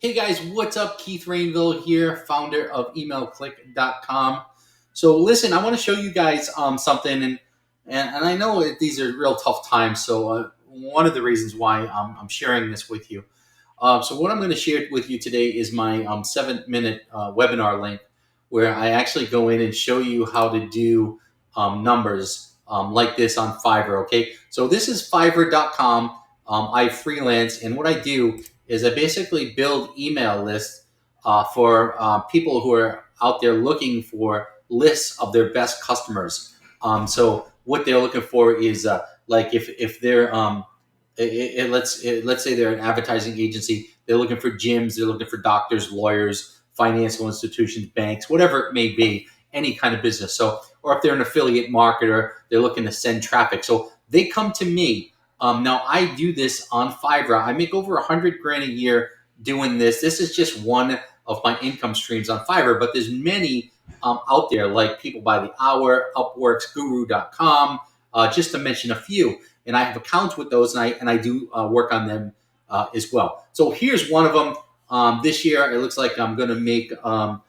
Hey guys, what's up? Keith Rainville here, founder of emailclick.com. So listen, I want to show you guys something, and I know these are real tough times. So one of the reasons why I'm sharing this with you. So what I'm going to share with you today is my 7-minute webinar link, where I actually go in and show you how to do numbers like this on Fiverr. Okay, so this is Fiverr.com. I freelance, and what I do is I basically build email lists for people who are out there looking for lists of their best customers. So what they're looking for is like if they're let's say they're an advertising agency, they're looking for gyms, they're looking for doctors, lawyers, financial institutions, banks, whatever it may be, any kind of business. So, or if they're an affiliate marketer, they're looking to send traffic. So they come to me. Now I do this on Fiverr. I make over 100 grand a year doing this. This is just one of my income streams on Fiverr, but there's many out there, like People by the Hour, Upworks, Guru.com, just to mention a few. And I have accounts with those, and I do work on them as well. So here's one of them. This year, it looks like I'm going to make about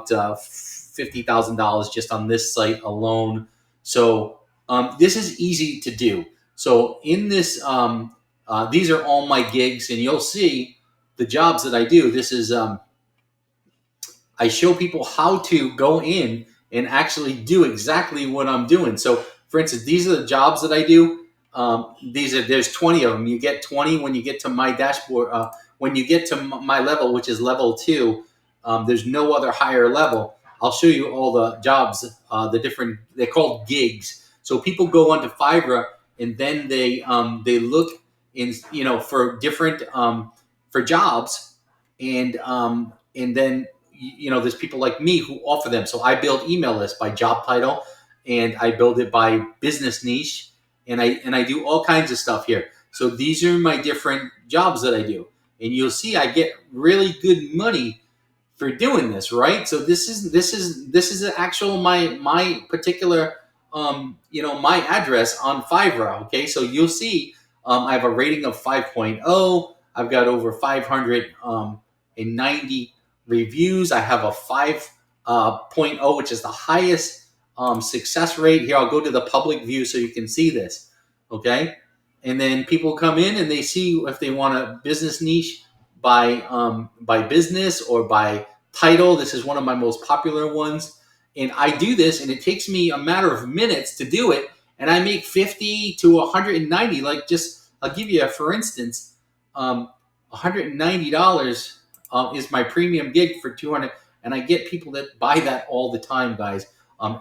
$50,000 just on this site alone. So this is easy to do. So in this, these are all my gigs, and you'll see the jobs that I do. This is, I show people how to go in and actually do exactly what I'm doing. So for instance, these are the jobs that I do. There's 20 of them. You get 20 when you get to my dashboard. When you get to my level, which is level 2, there's no other higher level. I'll show you all the jobs, they're called gigs. So people go onto Fiverr, and then they look in, for different for jobs, and then there's people like me who offer them. So I build email lists by job title, and I build it by business niche, and I do all kinds of stuff here. So these are my different jobs that I do, and you'll see I get really good money for doing this, right? So this is actual my particular my address on Fiverr. Okay, so you'll see I have a rating of 5.0. I've got over 590 reviews. I have a 5.0, which is the highest success rate. Here, I'll go to the public view so you can see this. Okay, and then people come in and they see if they want a business niche by business or by title. This is one of my most popular ones. And I do this, and it takes me a matter of minutes to do it, and I make 50 to 190. Like, just I'll give you for instance, $190 is my premium gig for 200, and I get people that buy that all the time, guys.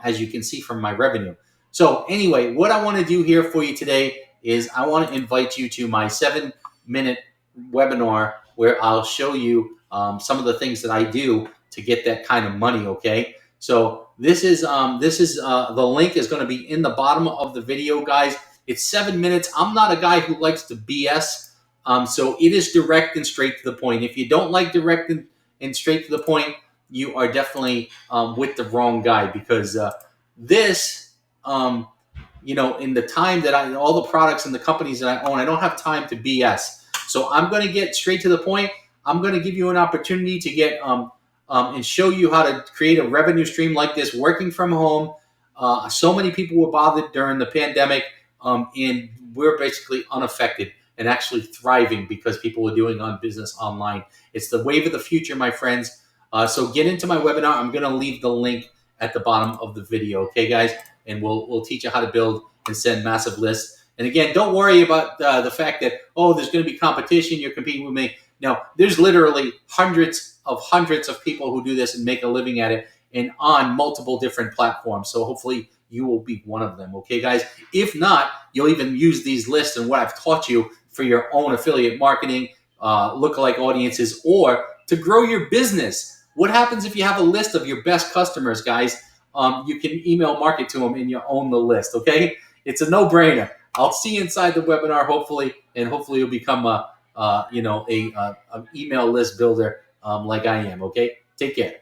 As you can see from my revenue. So anyway, what I want to do here for you today is I want to invite you to my 7-minute webinar where I'll show you some of the things that I do to get that kind of money. Okay. So this is the link is going to be in the bottom of the video, guys. It's 7 minutes. I'm not a guy who likes to BS. So it is direct and straight to the point. If you don't like direct and straight to the point, you are definitely with the wrong guy, because this, in the time that all the products and the companies that I own, I don't have time to BS. So I'm going to get straight to the point. I'm going to give you an opportunity to get and show you how to create a revenue stream like this, working from home. So many people were bothered during the pandemic, and we're basically unaffected and actually thriving because people were doing business online. It's the wave of the future, my friends. So get into my webinar. I'm going to leave the link at the bottom of the video, okay, guys? And we'll teach you how to build and send massive lists. And again, don't worry about the fact that, there's going to be competition, you're competing with me. No, there's literally hundreds of people who do this and make a living at it, and on multiple different platforms. So hopefully you will be one of them, okay, guys? If not, you'll even use these lists and what I've taught you for your own affiliate marketing, lookalike audiences, or to grow your business. What happens if you have a list of your best customers, guys? You can email market to them and you own the list, okay? It's a no-brainer. I'll see you inside the webinar, hopefully, and hopefully you'll become an email list builder like I am, okay? Take care.